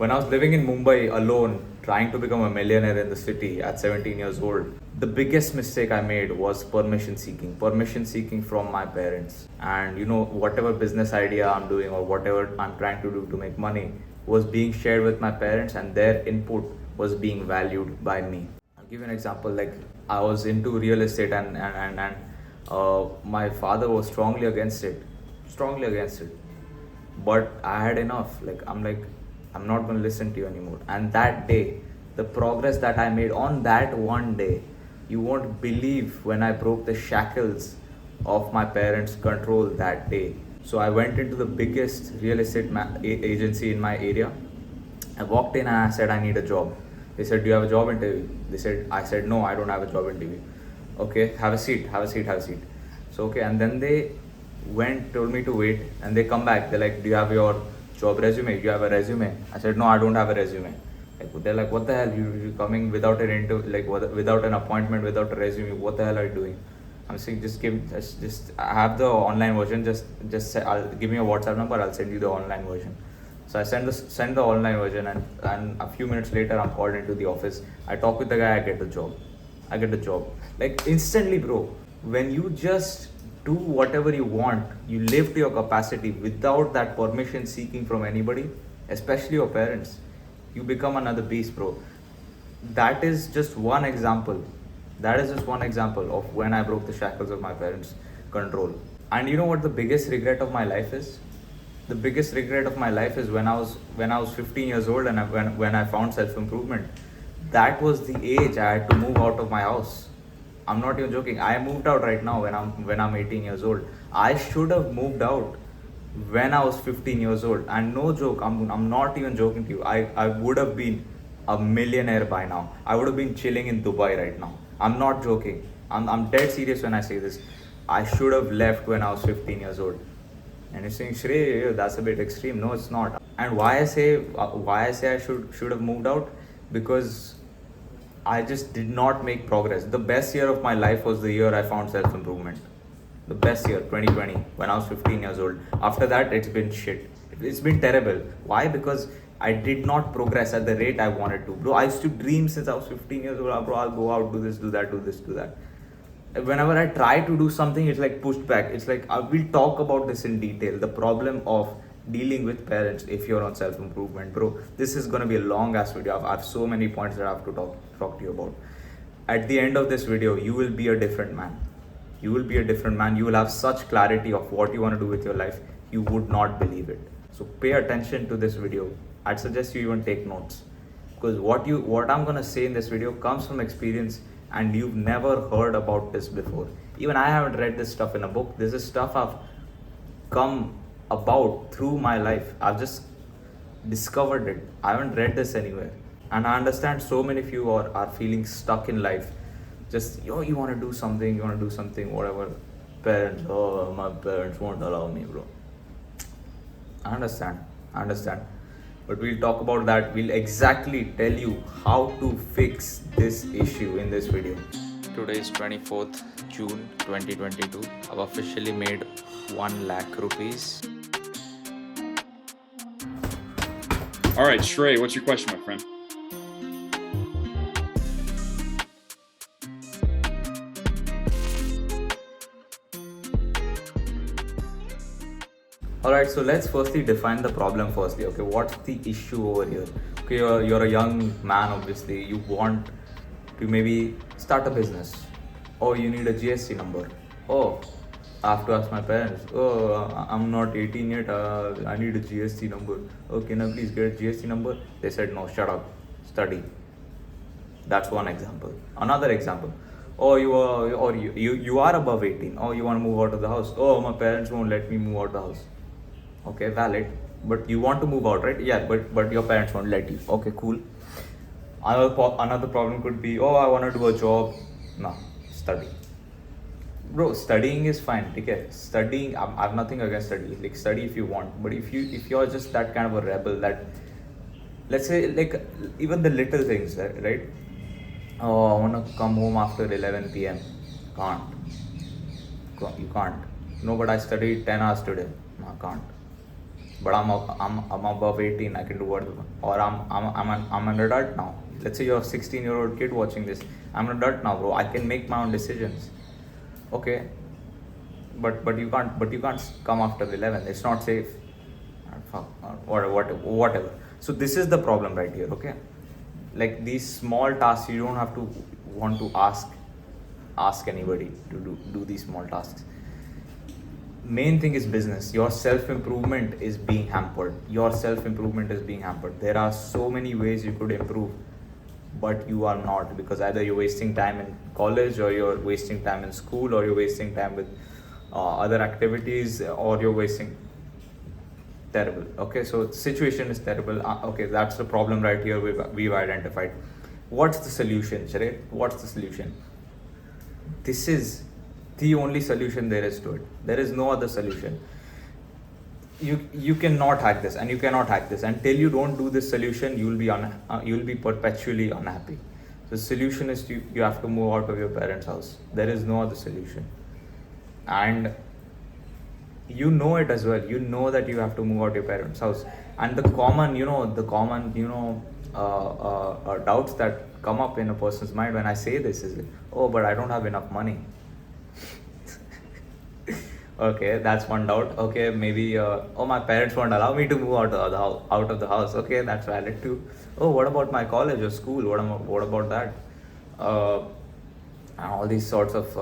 When I was living in Mumbai alone, trying to become a millionaire in the city at 17 years old, the biggest mistake I made was permission seeking from my parents. And whatever business idea I'm doing or whatever I'm trying to do to make money was being shared with my parents, and their input was being valued by me. I'll give you an example. Like, I was into real estate, and my father was strongly against it. But I had enough. I'm not going to listen to you anymore. And that day, the progress that I made on that one day, you won't believe when I broke the shackles of my parents' control that day. So I went into the biggest real estate agency in my area. I walked in and I said, I need a job. They said, do you have a job interview? I said, no, I don't have a job interview. Okay, have a seat. So, okay, and then they told me to wait, and they come back. They're like, do you have your job resume? Do you have a resume? I said, no, I don't have a resume. They're like, what the hell? You coming without an interview, without an appointment, without a resume? What the hell are you doing? I'm saying, just I have the online version. Give me a WhatsApp number. I'll send you the online version. So I send the online version, and a few minutes later, I'm called into the office. I talk with the guy. I get the job. Like, instantly, bro. When you just do whatever you want, you live to your capacity without that permission seeking from anybody, especially your parents, you become another beast, bro. That is just one example. Of when I broke the shackles of my parents' control. And you know what the biggest regret of my life is? The biggest regret of my life is when I was 15 years old, and when I found self-improvement. That was the age I had to move out of my house. I'm not even joking. I moved out right now when I'm 18 years old. I should have moved out when I was 15 years old. And no joke, I'm not even joking to you. I would have been a millionaire by now. I would have been chilling in Dubai right now. I'm not joking. I'm dead serious when I say this. I should have left when I was 15 years old. And you're saying, Shrey, that's a bit extreme. No, it's not. And why I say I should have moved out? Because I just did not make progress. The best year of my life was the year I found self-improvement. The best year, 2020, when I was 15 years old. After that, it's been shit. It's been terrible. Why? Because I did not progress at the rate I wanted to. Bro, I used to dream since I was 15 years old. Bro, I'll go out, do this, do that, do this, do that. Whenever I try to do something, it's like pushed back. It's like, we'll talk about this in detail. The problem of dealing with parents if you're on self-improvement, bro. This is gonna be a long ass video. I have so many points that I have to talk to you about. At the end of this video, you will be a different man. You will have such clarity of what you want to do with your life. You would not believe it. So pay attention to this video. I'd suggest you even take notes, because what I'm gonna say in this video comes from experience, and you've never heard about this before. Even I haven't read this stuff in a book. This is stuff I've come about through my life. I've just discovered it. I haven't read this anywhere. And I understand so many of you are feeling stuck in life. Just, you want to do something, whatever. My parents won't allow me, bro. I understand. But we'll talk about that. We'll exactly tell you how to fix this issue in this video. Today is 24th June 2022. I've officially made 1 lakh rupees. All right, Shrey, what's your question, my friend? Alright, so let's firstly define the problem firstly. Okay, what's the issue over here? Okay, you're a young man, obviously. You want to maybe start a business. Oh, you need a GST number. Oh, I have to ask my parents. Oh, I'm not 18 yet. I need a GST number. Oh, can I please get a GST number? They said, no, shut up. Study. That's one example. Another example. Oh, you are above 18. Oh, you want to move out of the house. Oh, my parents won't let me move out of the house. Okay, valid. But you want to move out, right? Yeah, but your parents won't let you. Okay, cool. Another problem could be, oh, I want to do a job. No, study. Bro, studying is fine. Okay, studying, I have nothing against study. Like, study if you want. But if you're just that kind of a rebel that, let's say, like, even the little things, right? Oh, I want to come home after 11 p.m. Can't. You can't. No, but I studied 10 hours today. No, I can't. but I'm above 18. I can do whatever. Or I'm an adult now. Let's say you're a 16-year-old kid watching this. I'm an adult now, bro. I can make my own decisions. Okay, but you can't come after 11. It's not safe. Or whatever. So this is the problem right here. Okay, like these small tasks, you don't have to want to ask anybody to do these small tasks. Main thing is business. Your self-improvement is being hampered. There are so many ways you could improve, but you are not, because either you're wasting time in college, or you're wasting time in school, or you're wasting time with other activities, or you're wasting. Terrible. Okay, so the situation is terrible. Okay, that's the problem right here. We've identified. What's the solution, Shrey? What's the solution? This is the only solution there is to it. There is no other solution. You cannot hack this, and you cannot hack this until you don't do this solution. You'll be perpetually unhappy. The solution is you have to move out of your parents' house. There is no other solution, and you know it as well. You know that you have to move out your parents' house, and the common doubts that come up in a person's mind when I say this is, oh, but I don't have enough money. Okay, that's one doubt. Okay, maybe oh, my parents won't allow me to move out of the house. Okay, that's valid too. Oh, what about my college or school? What about that? And all these sorts of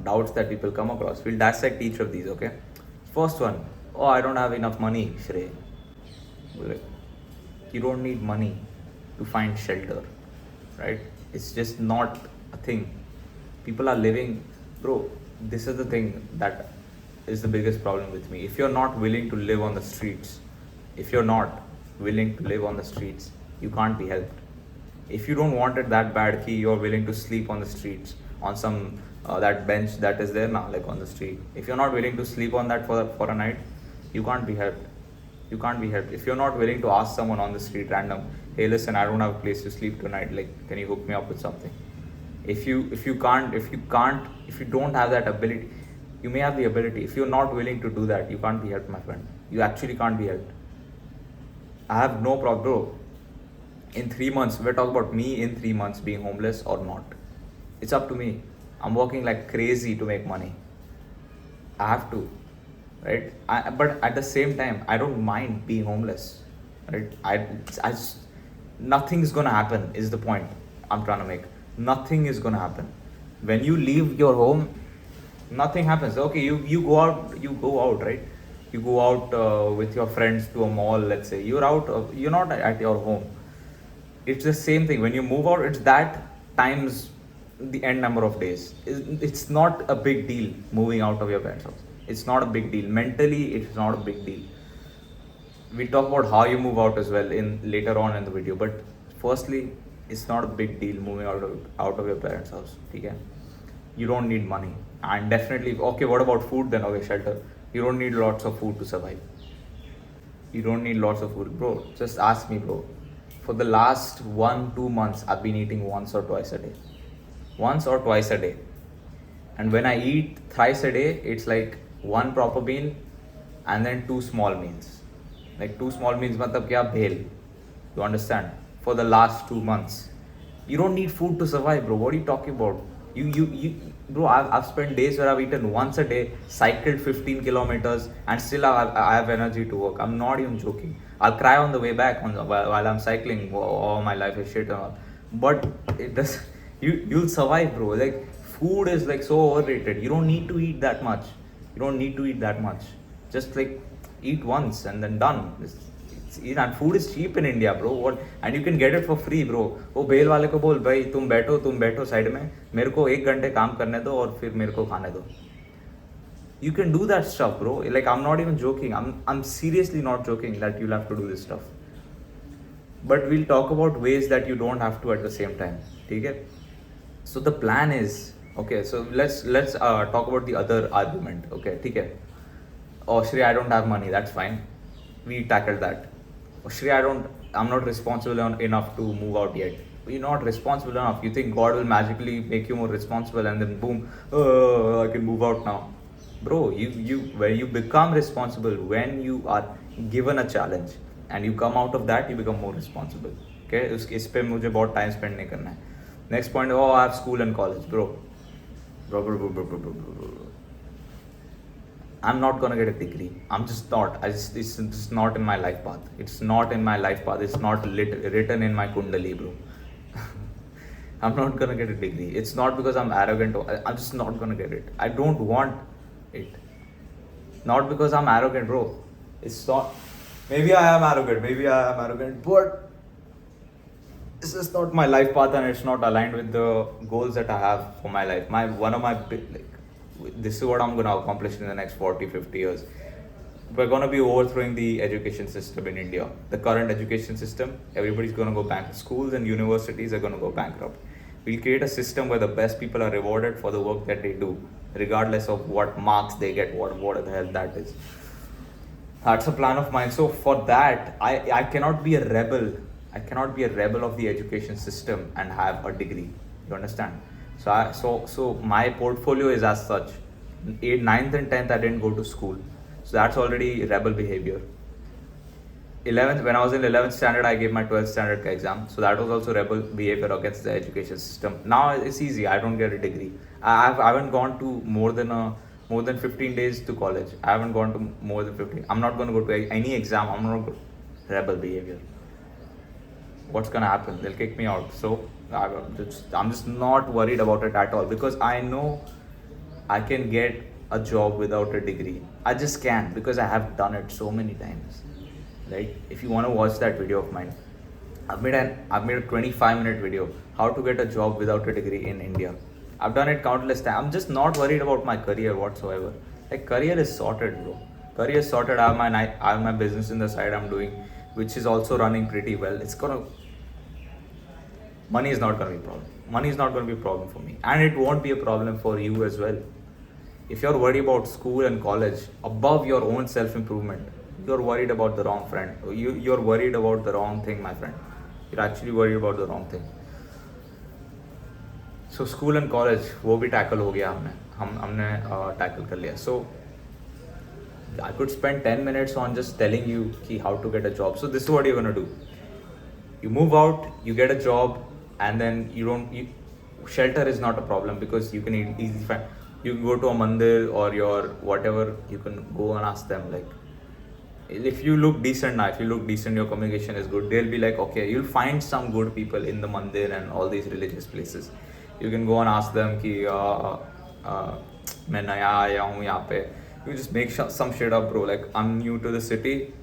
doubts that people come across. We'll dissect each of these. Okay, first one. Oh, I don't have enough money, Shrey. You don't need money to find shelter, right? It's just not a thing. People are living, bro. This is the thing that is the biggest problem with me. If you're not willing to live on the streets, you can't be helped. If you don't want it that bad, you're willing to sleep on the streets, on some that bench that is there now, like on the street. If you're not willing to sleep on that for a night, you can't be helped. If you're not willing to ask someone on the street random, hey, listen, I don't have a place to sleep tonight. Like, can you hook me up with something? If you don't have that ability, you may have the ability. If you're not willing to do that, you can't be helped, my friend. You actually can't be helped. I have no problem, bro. In 3 months, we're talking about me in 3 months being homeless or not. It's up to me. I'm working like crazy to make money. I have to, right? But at the same time, I don't mind being homeless, right? Nothing's gonna happen is the point I'm trying to make. Nothing is gonna happen. When you leave your home, nothing happens. Okay, you go out, right? You go out with your friends to a mall, let's say. You're not at your home. It's the same thing. When you move out, it's that times the n number of days. It's not a big deal moving out of your parents' house. It's not a big deal. Mentally, it's not a big deal. We talk about how you move out as well later on in the video. But firstly, it's not a big deal moving out of your parents' house. Okay? You don't need money. And definitely, okay, what about food then? Okay, shelter. You don't need lots of food to survive. You don't need lots of food. Bro, just ask me, bro. For the last 1-2 months, I've been eating once or twice a day. And when I eat thrice a day, it's like one proper meal and then 2 small meals. Like 2 small meals, matlab kya? Bhel. You understand? For the last 2 months. You don't need food to survive, bro. What are you talking about? Bro, I've spent days where I've eaten once a day, cycled 15 kilometers, and still I have energy to work. I'm not even joking. I'll cry on the way back while I'm cycling. Oh, my life is shit and all. But it does. You'll survive, bro. Like, food is like so overrated. You don't need to eat that much. Just like eat once and then done. And food is cheap in India, bro. And you can get it for free, bro. वो bell वाले को बोल भाई तुम बैठो side में, मेरे को 1 घंटे काम करने दो और फिर मेरे को खाने दो. You can do that stuff, bro. Like, I'm not even joking. I'm seriously not joking that you'll have to do this stuff. But we'll talk about ways that you don't have to at the same time. Okay? So the plan is, okay, so let's talk about the other argument. Okay, okay. Oh, Shri, I don't have money. That's fine. We tackled that. Oh, Shri, I'm not responsible enough to move out yet. You're not responsible enough. You think God will magically make you more responsible and then boom, I can move out now. bro, you where you become responsible when you are given a challenge and you come out of that, you become more responsible. Okay, इस पे मुझे बहुत time spend नहीं करना है. Next point, oh, I have school and college, bro. I'm not gonna get a degree. I'm just not. It's just not in my life path. It's not in my life path. It's not written in my kundali, bro. I'm not gonna get a degree. It's not because I'm arrogant. I'm just not gonna get it. I don't want it. Not because I'm arrogant, bro. It's not. Maybe I am arrogant. But it's just not my life path, and it's not aligned with the goals that I have for my life. One of my this is what I'm going to accomplish in the next 40-50 years. We're going to be overthrowing the education system in India. The current education system, everybody's going to go bankrupt. Schools and universities are going to go bankrupt. We'll create a system where the best people are rewarded for the work that they do, regardless of what marks they get, what the hell that is. That's a plan of mine. So for that, I cannot be a rebel. I cannot be a rebel of the education system and have a degree. You understand? So my portfolio is as such. 8th, 9th and 10th I didn't go to school. So that's already rebel behavior. 11th, when I was in 11th standard, I gave my 12th standard exam. So that was also rebel behavior against the education system. Now it's easy. I don't get a degree. I haven't gone to more than 15 days to college. I haven't gone to more than 15. I'm not going to go to any exam. I'm not going to rebel behavior. What's gonna happen? They'll kick me out. So I'm just not worried about it at all, because I know I can get a job without a degree. I just can, because I have done it so many times. Right? If you want to watch that video of mine, I've made a 25-minute video, how to get a job without a degree in India. I've done it countless times. I'm just not worried about my career whatsoever. Like, career is sorted, bro. Career is sorted. I have my business in the side I'm doing, which is also running pretty well. Money is not going to be a problem. Money is not going to be a problem for me. And it won't be a problem for you as well. If you're worried about school and college above your own self-improvement, you're worried about the wrong friend. You're worried about the wrong thing, my friend. You're actually worried about the wrong thing. So school and college, वो भी tackle हो गया हमने tackle कर लिया. So I could spend 10 minutes on just telling you how to get a job. So this is what you're going to do. You move out, you get a job, and then shelter is not a problem, because you can easily find. You can go to a mandir or your whatever, you can go and ask them, like, if you look decent now, your communication is good, they'll be like, okay, you'll find some good people in the mandir and all these religious places. You can go and ask them कि मैं नया आया हूँ यहाँ पे. You just make some shit up, bro. Like, I'm new to the city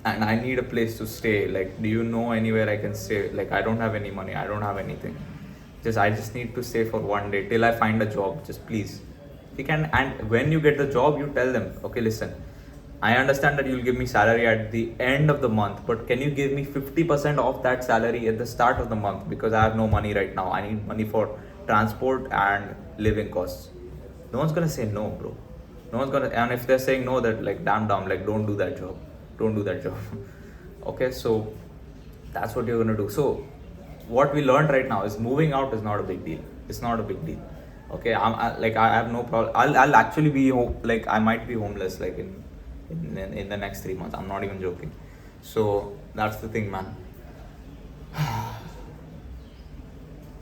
and I need a place to stay. Like, do you know anywhere I can stay? Like, I don't have any money. I don't have anything. I just need to stay for one day till I find a job. Just please. You can, and when you get the job, you tell them, okay, listen, I understand that you'll give me salary at the end of the month, but can you give me 50% of that salary at the start of the month? Because I have no money right now. I need money for transport and living costs. No one's gonna say no, bro. No one's gonna, and if they're saying no, that like, damn, like, don't do that job. Okay, so that's what you're gonna do. So what we learned right now is moving out is not a big deal. It's not a big deal. Okay, I have no problem. I'll actually be like, I might be homeless like in the next 3 months. I'm not even joking. So that's the thing, man.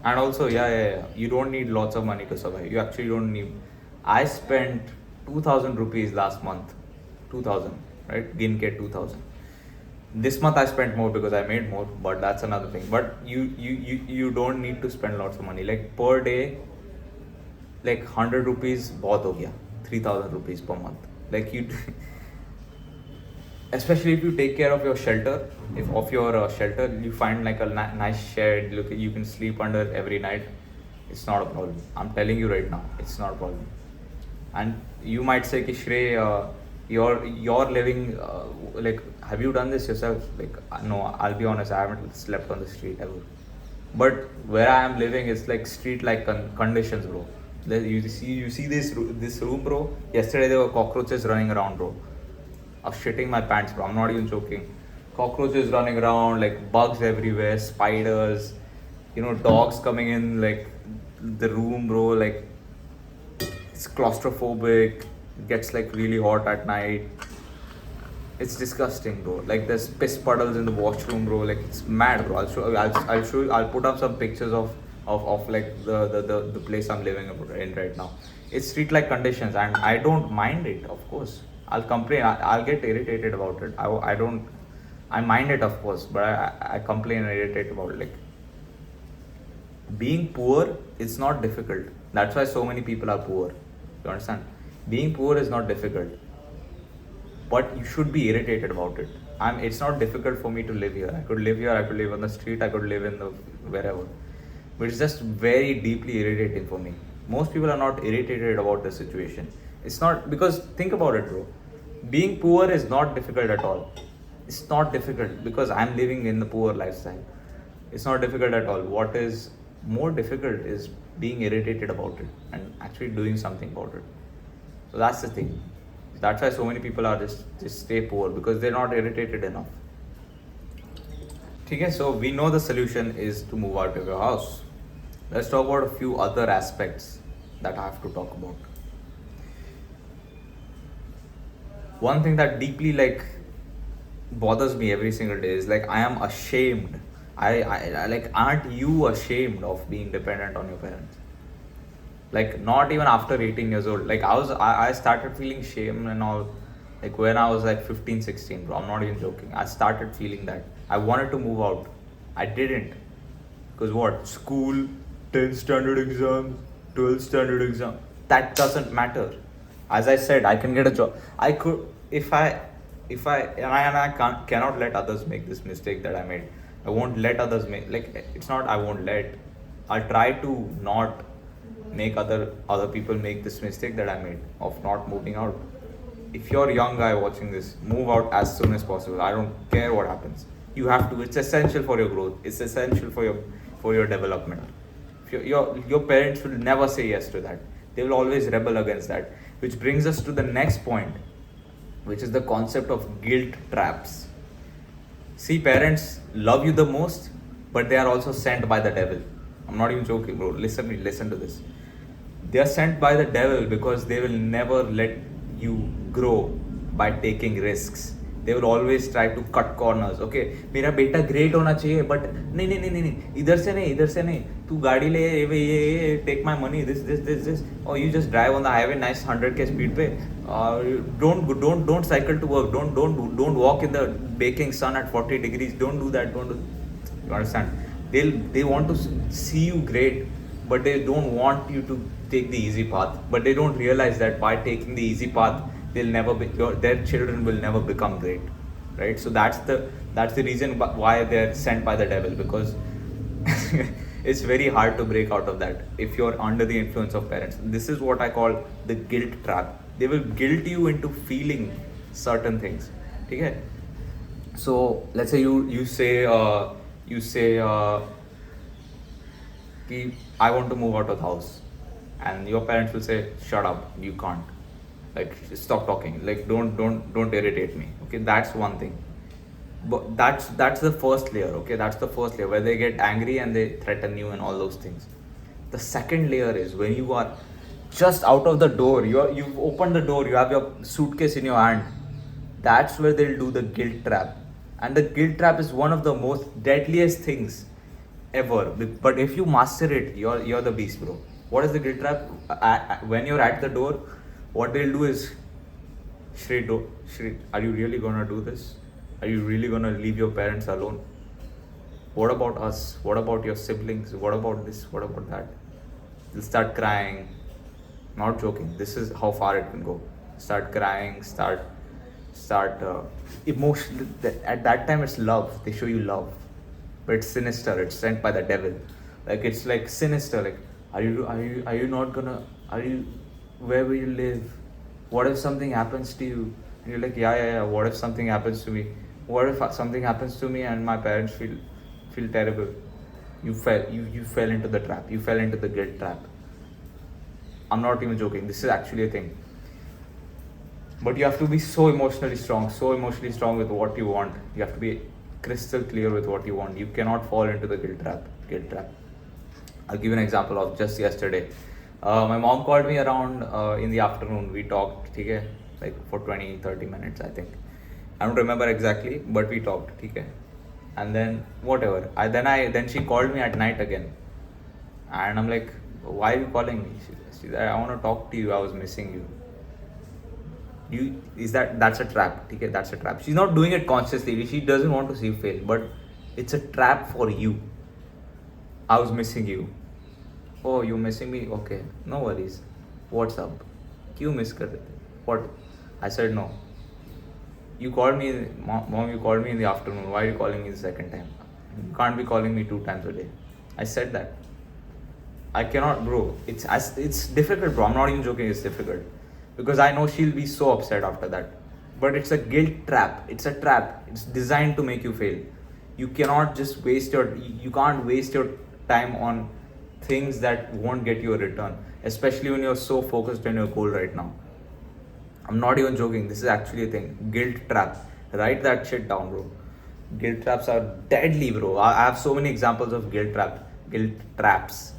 And also, yeah, you don't need lots of money to survive. You actually don't need. I spent 2,000 rupees last month. 2,000, right? Ginke 2,000. This month I spent more because I made more, but that's another thing. But you don't need to spend lots of money. Like, per day, like 100 rupees bahut ho gaya. 3,000 rupees per month. Like, you, especially if you take care of your shelter. If of your shelter, you find like a nice shed. Look, you can sleep under every night. It's not a problem. I'm telling you right now, it's not a problem. And you might say, Shrey, you're living, like, have you done this yourself? Like, no, I'll be honest, I haven't slept on the street ever. But where I am living is like street-like conditions, bro. You see this room, bro. Yesterday there were cockroaches running around, bro. I was shitting my pants, bro. I'm not even joking. Cockroaches running around, like bugs everywhere, spiders, dogs coming in like the room, bro. Like, it's claustrophobic. It gets like really hot at night. It's disgusting, bro. Like there's piss puddles in the washroom, bro. Like it's mad, bro. I'll show you. I'll put up some pictures of like the place I'm living in right now. It's street like conditions, and I don't mind it. Of course, I'll complain. I'll get irritated about it. I don't. I mind it, of course, but I complain and irritate about it. Like being poor is not difficult. That's why so many people are poor. You understand? Being poor is not difficult, but you should be irritated about it. It's not difficult for me to live here. I could live here. I could live on the street. I could live in the wherever. But it's just very deeply irritating for me. Most people are not irritated about the situation. It's not because think about it, bro. Being poor is not difficult at all. It's not difficult because I'm living in the poor lifestyle. It's not difficult at all. What is more difficult is being irritated about it and actually doing something about it. So that's the thing. That's why so many people are just stay poor because they're not irritated enough. Okay, so we know the solution is to move out of your house. Let's talk about a few other aspects that I have to talk about. One thing that deeply like bothers me every single day is like I am ashamed. I like aren't you ashamed of being dependent on your parents? Like not even after 18 years old. Like I started feeling shame and all like when I was like 15, 16, bro. I'm not even joking. I started feeling that. I wanted to move out. I didn't. Because what? School, 10th standard exams, 12th standard exam. That doesn't matter. As I said, I can get a job. I could if I cannot let others make this mistake that I made. I won't let others make like it's not I won't let. I'll try to not make other people make this mistake that I made of not moving out. If you're a young guy watching this, move out as soon as possible. I don't care what happens. You have to. It's essential for your growth. It's essential for your development. If your parents will never say yes to that. They will always rebel against that. Which brings us to the next point, which is the concept of guilt traps. See, parents love you the most, but they are also sent by the devil. I'm not even joking, bro. Listen to this. They are sent by the devil because they will never let you grow by taking risks. They will always try to cut corners. Okay, मेरा बेटा great होना चाहिए, but नहीं इधर से नहीं तू गाड़ी ले ये take my money this or you just drive on the highway nice 100k speed पे don't cycle to work, don't walk in the baking sun at 40 degrees, don't do that, you understand? They want to see you great, but they don't want you to take the easy path. But they don't realize that by taking the easy path, their children will never become great, right? So that's the reason why they're sent by the devil, because it's very hard to break out of that if you're under the influence of parents. This is what I call the guilt trap. They will guilt you into feeling certain things. Okay? So let's say you say कि I want to move out of the house, and your parents will say, shut up, you can't, like stop talking, like don't irritate me. Okay, that's one thing, but that's the first layer. Okay, that's the first layer where they get angry and they threaten you and all those things. The second layer is when you are just out of the door, you've opened the door, you have your suitcase in your hand. That's where they'll do the guilt trap. And the guilt trap is one of the most deadliest things ever. But if you master it, you're the beast, bro. What is the guilt trap? When you're at the door, what they'll do is, Shri, are you really gonna do this? Are you really gonna leave your parents alone? What about us? What about your siblings? What about this? What about that? They'll start crying. Not joking. This is how far it can go. Start crying. Start emotional. At that time, it's love. They show you love, but it's sinister. It's sent by the devil. Like it's like sinister. Like are you not gonna? Where will you live? What if something happens to you? And you're like yeah. What if something happens to me? What if something happens to me and my parents feel terrible? You fell into the trap. You fell into the guilt trap. I'm not even joking. This is actually a thing. But you have to be so emotionally strong with what you want. You have to be crystal clear with what you want. You cannot fall into the guilt trap. I'll give you an example of just yesterday. My mom called me around in the afternoon. We talked, okay, like for 20-30 minutes, I think. I don't remember exactly, but we talked, okay. And then whatever. Then she called me at night again, and I'm like, why are you calling me? She said, I want to talk to you. I was missing you. That's a trap, okay? That's a trap. She's not doing it consciously. She doesn't want to see you fail, but it's a trap for you. I was missing you. Oh, you're missing me? Okay, no worries. What's up? क्यों miss कर रहे थे? What? I said no. You called me, mom. You called me in the afternoon. Why are you calling me the second time? You can't be calling me 2 times a day. I said that. I cannot, bro. It's difficult, bro. I'm not even joking. It's difficult because I know she'll be so upset after that. But it's a guilt trap. It's a trap. It's designed to make you fail. You cannot just you can't waste your time on things that won't get you a return, especially when you're so focused on your goal right now. I'm not even joking. This is actually a thing. Guilt trap. Write that shit down, bro. Guilt traps are deadly, bro. I have so many examples of guilt traps.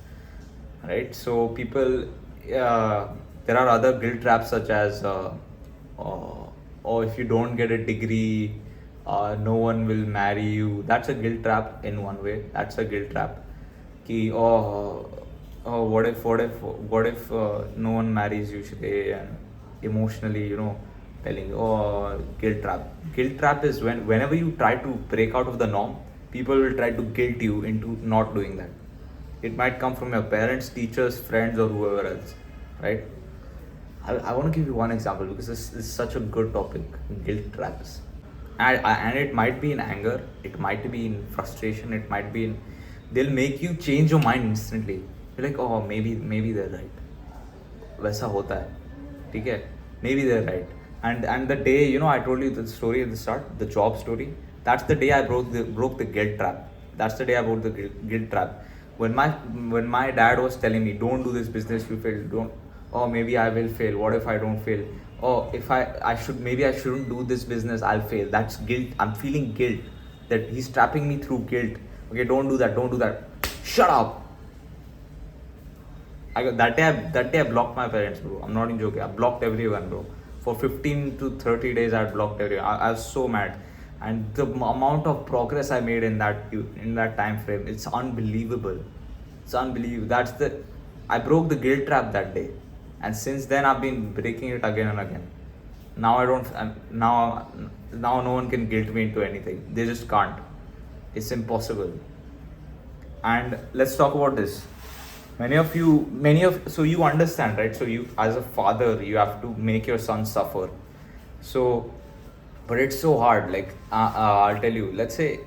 Right? So people, there are other guilt traps such as, oh, if you don't get a degree, no one will marry you. That's a guilt trap in one way. That's a guilt trap. Ki, what if no one marries you today, and emotionally, telling you, guilt trap. Guilt trap is whenever you try to break out of the norm, people will try to guilt you into not doing that. It might come from your parents, teachers, friends, or whoever else, right? I want to give you one example because this is such a good topic, guilt traps. And it might be in anger, it might be in frustration, it might be in, they'll make you change your mind instantly. You're like, oh, maybe they're right. वैसा होता है, ठीक है? Maybe they're right. And the day, I told you the story at the start, the job story. That's the day I broke the guilt trap. That's the day I broke the guilt trap. When my dad was telling me, don't do this business, you fail. Don't. Oh, maybe I will fail. What if I don't fail? Oh, if I shouldn't do this business, I'll fail. That's guilt. I'm feeling guilt that he's trapping me through guilt. Okay, don't do that. Shut up. That day I blocked my parents, bro. I'm not even joking. I blocked everyone, bro. For 15 to 30 days, I blocked everyone. I was so mad, and the amount of progress I made in that time frame, it's unbelievable. It's unbelievable. I broke the guilt trap that day, and since then I've been breaking it again and again. Now now no one can guilt me into anything. They just can't. It's impossible. And let's talk about this. So you understand, right? So you, as a father, you have to make your son suffer. So, but it's so hard. Like, I'll tell you, let's say,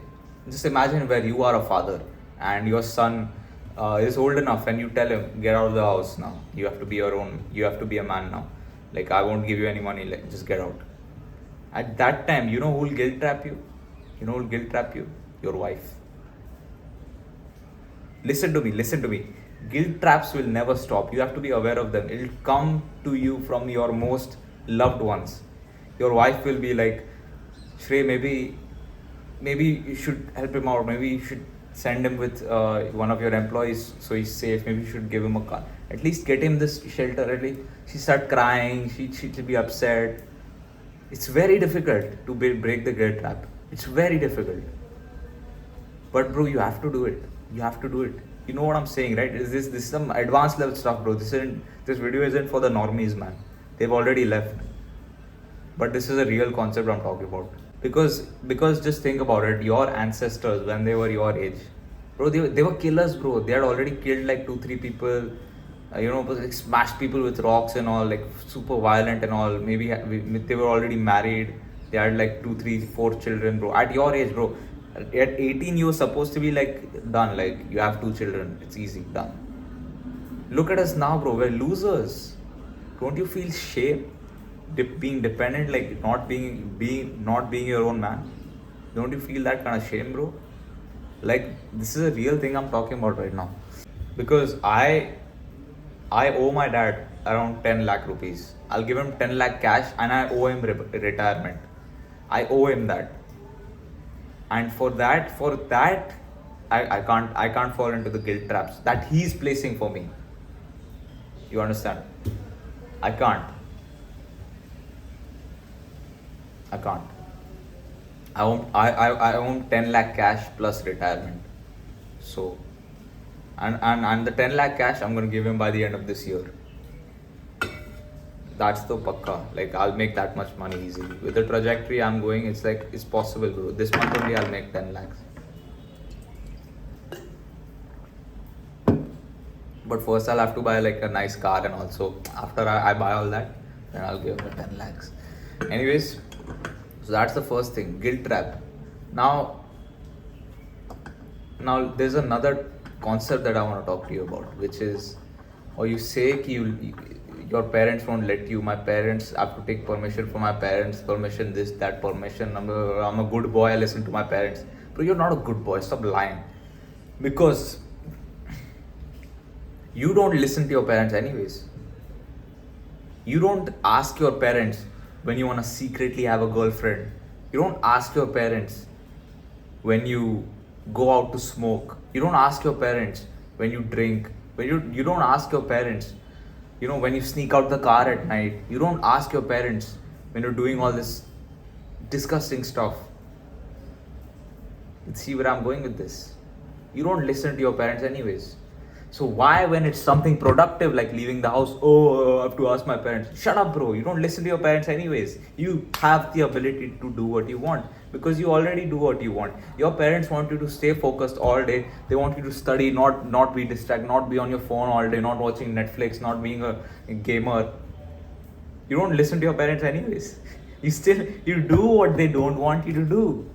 just imagine where you are a father and your son is old enough and you tell him, get out of the house now. You have to be you have to be a man now. Like, I won't give you any money, like, just get out. At that time, you know who will guilt trap you? Your wife. Listen to me. Guilt traps will never stop. You have to be aware of them. It'll come to you from your most loved ones. Your wife will be like, Shrey, maybe you should help him out. Maybe you should send him with one of your employees so he's safe. Maybe you should give him a car. At least get him this shelter. At least she start crying. She'll be upset. It's very difficult to break the guilt trap. It's very difficult. But bro, you have to do it. You know what I'm saying, right? This is some advanced level stuff, bro. This video isn't for the normies, man. They've already left. But this is a real concept I'm talking about. Because just think about it. Your ancestors, when they were your age, bro, they were killers, bro. They had already killed like 2-3 people. Like smashed people with rocks and all, like super violent and all. Maybe they were already married. They had like 2, 3, 4 children, bro. At your age, bro. At 18, you're supposed to be like done. Like, you have 2 children. It's easy, done. Look at us now, bro. We're losers. Don't you feel shame? Being dependent, like not being your own man. Don't you feel that kind of shame, bro? Like, this is a real thing I'm talking about right now. Because I owe my dad around 10 lakh rupees. I'll give him 10 lakh cash and I owe him retirement. I owe him that. And for that, I can't fall into the guilt traps that he's placing for me. You understand? I can't. I can't. I own 10 lakh cash plus retirement. So, and the 10 lakh cash I'm gonna give him by the end of this year. That's the pakka. Like, I'll make that much money easily. With the trajectory I'm going, it's like, it's possible, bro. This month only I'll make 10 lakhs. But first I'll have to buy like a nice car, and also after I buy all that, then I'll give him 10 lakhs. Anyways, so that's the first thing, guilt trap. Now there's another concept that I want to talk to you about, which is, or you say your parents won't let you. My parents, I have to take permission from my parents, permission this, that, permission. I'm a good boy, I listen to my parents. But you're not a good boy, stop lying. Because you don't listen to your parents anyways. You don't ask your parents when you want to secretly have a girlfriend. You don't ask your parents when you go out to smoke. You don't ask your parents when you drink. You don't ask your parents, when you sneak out the car at night. You don't ask your parents when you're doing all this disgusting stuff. Let's see where I'm going with this. You don't listen to your parents anyways. So why, when it's something productive like leaving the house, I have to ask my parents? Shut up, bro. You don't listen to your parents anyways. You have the ability to do what you want because you already do what you want. Your parents want you to stay focused all day. They want you to study, not be distracted, not be on your phone all day, not watching Netflix, not being a gamer. You don't listen to your parents anyways. You do what they don't want you to do.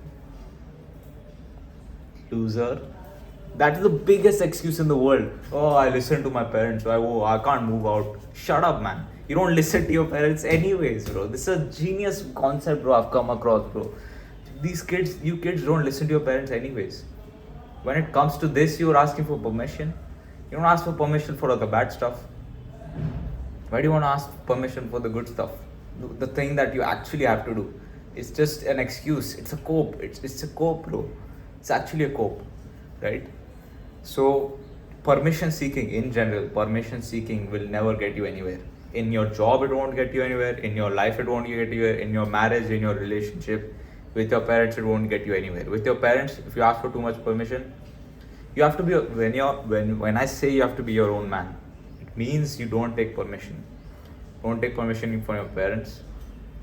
Loser. That is the biggest excuse in the world. I listen to my parents. I can't move out. Shut up, man. You don't listen to your parents anyways, bro. This is a genius concept, bro, I've come across, bro. You kids don't listen to your parents anyways. When it comes to this, you're asking for permission. You don't ask for permission for the bad stuff. Why do you want to ask permission for the good stuff? The thing that you actually have to do. It's just an excuse. It's a cope. It's a cope, bro. It's actually a cope, right? So, permission seeking in general, permission seeking will never get you anywhere. In your job, it won't get you anywhere. In your life, it won't get you anywhere. In your marriage, in your relationship with your parents, it won't get you anywhere. With your parents, if you ask for too much permission, you have to be, when I say you have to be your own man, it means you don't take permission. Don't take permission from your parents.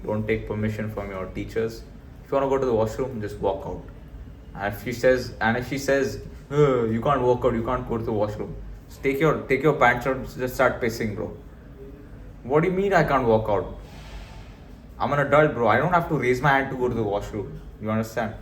Don't take permission from your teachers. If you want to go to the washroom, just walk out. And if she says, you can't walk out, you can't go to the washroom, just take your pants out, just start pissing, bro. What do you mean I can't walk out? I'm an adult, bro. I don't have to raise my hand to go to the washroom. You understand?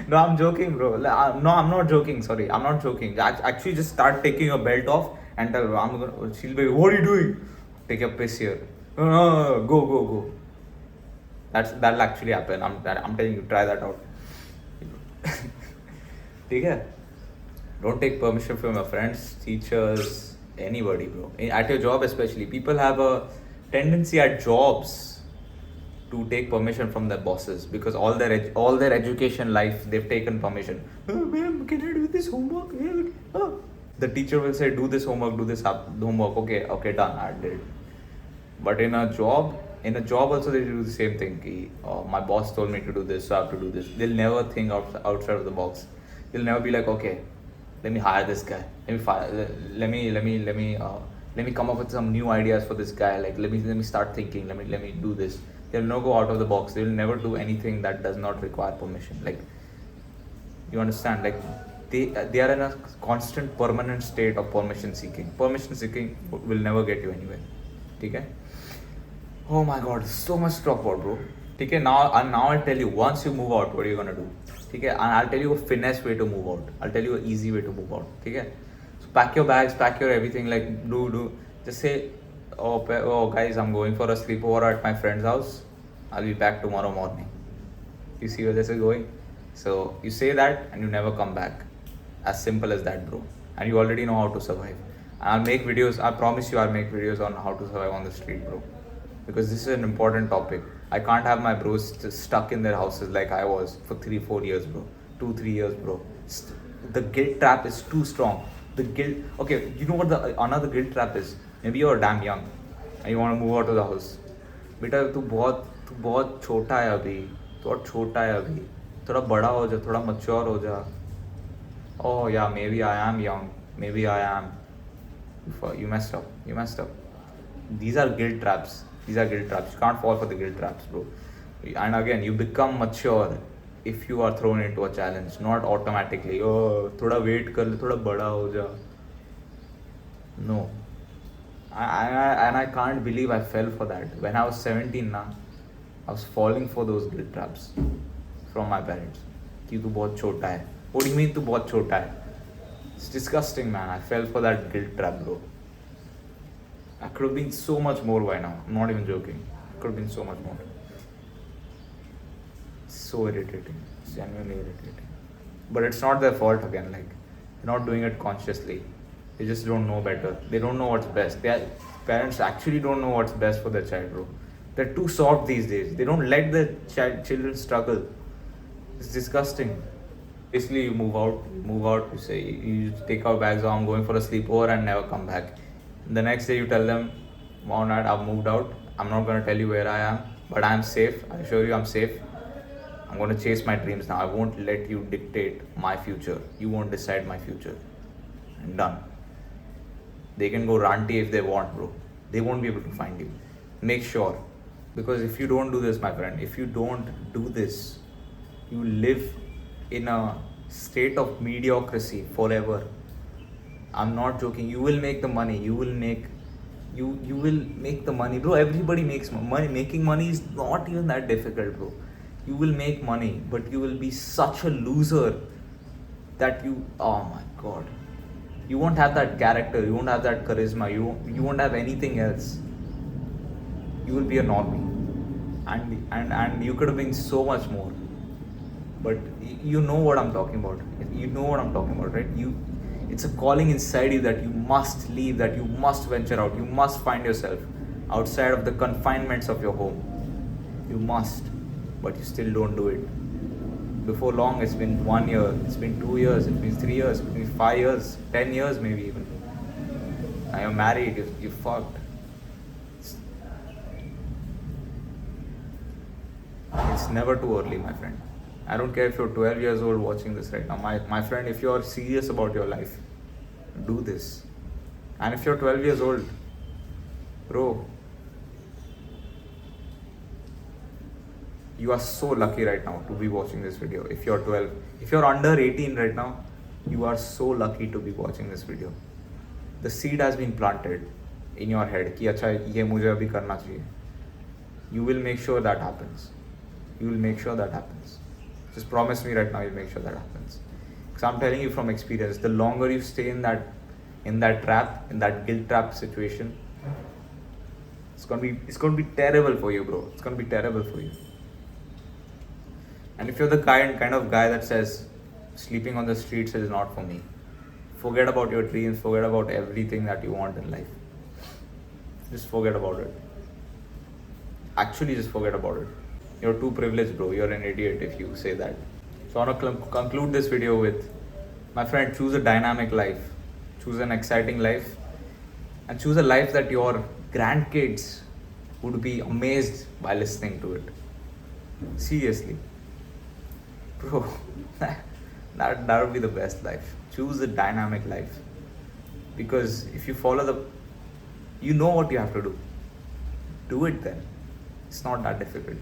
No, I'm joking, bro. No, I'm not joking. Sorry, I'm not joking. Actually, just start taking your belt off and tell her, she'll be, what are you doing? Take your piss here. No, go. That'll actually happen. I'm telling you, try that out. Okay? Don't take permission from your friends, teachers, anybody, bro. At your job especially, people have a tendency at jobs to take permission from their bosses because all their education life they've taken permission. Ma'am, can I do this homework? The teacher will say, do this homework, do this homework. Okay, done. I did it. But in a job also they do the same thing. My boss told me to do this, so I have to do this. They'll never think outside of the box. They'll never be like, okay, let me hire this guy. Let me come up with some new ideas for this guy. Like let me start thinking. Let me do this. They'll never go out of the box. They'll never do anything that does not require permission. Like, you understand? Like they are in a constant, permanent state of permission seeking. Permission seeking will never get you anywhere. Okay? Oh my god, so much to talk about, bro. Okay, now I'll tell you, once you move out, what are you gonna do? Okay, and I'll tell you a finesse way to move out. I'll tell you an easy way to move out. Okay? So pack your bags, pack your everything, like do. Just say, oh guys, I'm going for a sleepover at my friend's house. I'll be back tomorrow morning. You see where this is going? So you say that and you never come back. As simple as that, bro. And you already know how to survive. And I'll make videos, I promise you I'll make videos on how to survive on the street, bro. Because this is an important topic. I can't have my bros stuck in their houses like I was for 3-4 years, bro. 2-3 years, bro. The guilt trap is too strong. The guilt. Okay, you know what the another guilt trap is? Maybe you're damn young and you want to move out of the house. बेटा तू बहुत छोटा है अभी, बहुत छोटा है अभी, थोड़ा बड़ा हो जा, थोड़ा mature हो जा. Oh yeah, maybe I am young, maybe I am. You messed up. You messed up. These are guilt traps. These are guilt traps. You can't fall for the guilt traps, bro. And again, you become mature if you are thrown into a challenge, not automatically. Oh, थोड़ा wait कर ले, थोड़ा बड़ा हो जा. No. And I can't believe I fell for that. When I was 17 na, I was falling for those guilt traps from my parents. कि तू बहुत छोटा है. What do you mean तू बहुत छोटा है? It's disgusting, man. I fell for that guilt trap, bro. I could have been so much more by now. I'm not even joking. I could have been so much more. So irritating. It's genuinely irritating. But it's not their fault again. Like, they're not doing it consciously. They just don't know better. They don't know what's best. Their parents actually don't know what's best for their child, bro. They're too soft these days. They don't let their children struggle. It's disgusting. Basically, you move out, you say, you take out bags, oh, I'm going for a sleepover and never come back. The next day you tell them, Mom, Dad, I've moved out. I'm not going to tell you where I am, but I'm safe. I assure you I'm safe. I'm going to chase my dreams now. I won't let you dictate my future. You won't decide my future. And done. They can go ranty if they want, bro. They won't be able to find you. Make sure. Because if you don't do this, my friend, if you don't do this, you live in a state of mediocrity forever. I'm not joking. You will make the money. You will make the money, bro. Everybody makes money. Making money is not even that difficult, bro. You will make money, but you will be such a loser that oh my god, you won't have that character. You won't have that charisma. You won't have anything else. You will be a normie, and you could have been so much more. But you know what I'm talking about. You know what I'm talking about, right? It's a calling inside you that you must leave, that you must venture out. You must find yourself outside of the confinements of your home. You must, but you still don't do it. Before long, it's been 1 year, it's been 2 years, it's been 3 years, it's been 5 years, 10 years maybe even. Now you're married, you're fucked. It's never too early, my friend. I don't care if you're 12 years old watching this right now. My friend, if you're serious about your life, do this. And if you're 12 years old, bro, you are so lucky right now to be watching this video. If you're 12, if you're under 18 right now, you are so lucky to be watching this video. The seed has been planted in your head कि अच्छा ये मुझे अभी करना चाहिए. You will make sure that happens. You will make sure that happens. Just promise me right now you'll make sure that happens. Because I'm telling you from experience, the longer you stay in that trap, in that guilt trap situation, it's gonna be terrible for you, bro. It's gonna be terrible for you. And if you're the kind of guy that says sleeping on the streets is not for me, forget about your dreams, forget about everything that you want in life. Just forget about it. Actually, just forget about it. You're too privileged, bro. You're an idiot if you say that. So I want to conclude this video with, my friend, choose a dynamic life. Choose an exciting life. And choose a life that your grandkids would be amazed by listening to it. Seriously. Bro, that would be the best life. Choose a dynamic life. Because if you follow you know what you have to do. Do it then. It's not that difficult.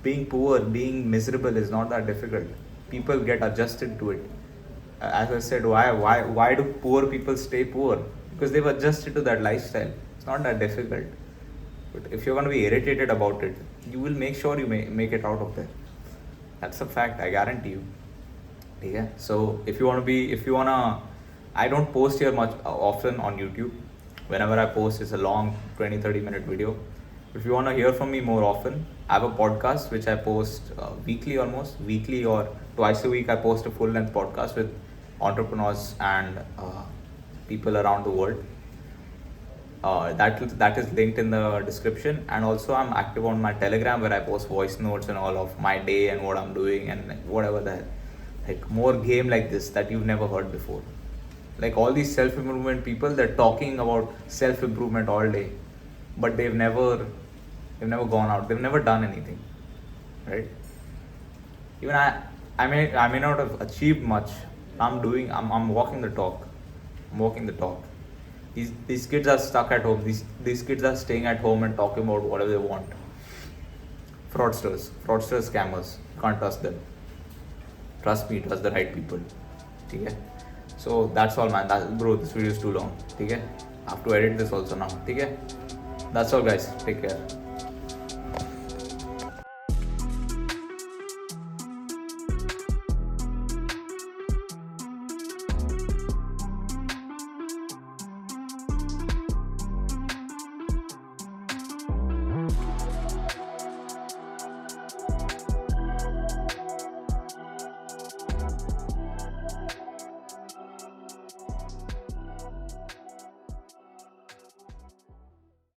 Being poor, being miserable is not that difficult. People get adjusted to it. As I said, why do poor people stay poor? Because they've adjusted to that lifestyle. It's not that difficult. But if you're going to be irritated about it, you will make sure you make it out of there. That's a fact, I guarantee you. Yeah. So if you wanna, I don't post here much often on YouTube. Whenever I post, it's a long 20-30 minute video. If you want to hear from me more often, I have a podcast which I post weekly or twice a week. I post a full length podcast with entrepreneurs and people around the world. That is linked in the description. And also I'm active on my Telegram where I post voice notes and all of my day and what I'm doing and whatever that, like more game like this that you've never heard before. Like all these self-improvement people, they're talking about self-improvement all day, but they've never gone out. They've never done anything, right? Even I may not have achieved much. I'm walking the talk. I'm walking the talk. These kids are stuck at home. These kids are staying at home and talking about whatever they want. Fraudsters, scammers. You can't trust them. Trust me, trust the right people. Okay? So that's all, man. Bro, this video is too long. Okay? I have to edit this also now. Okay? That's all, guys. Take care.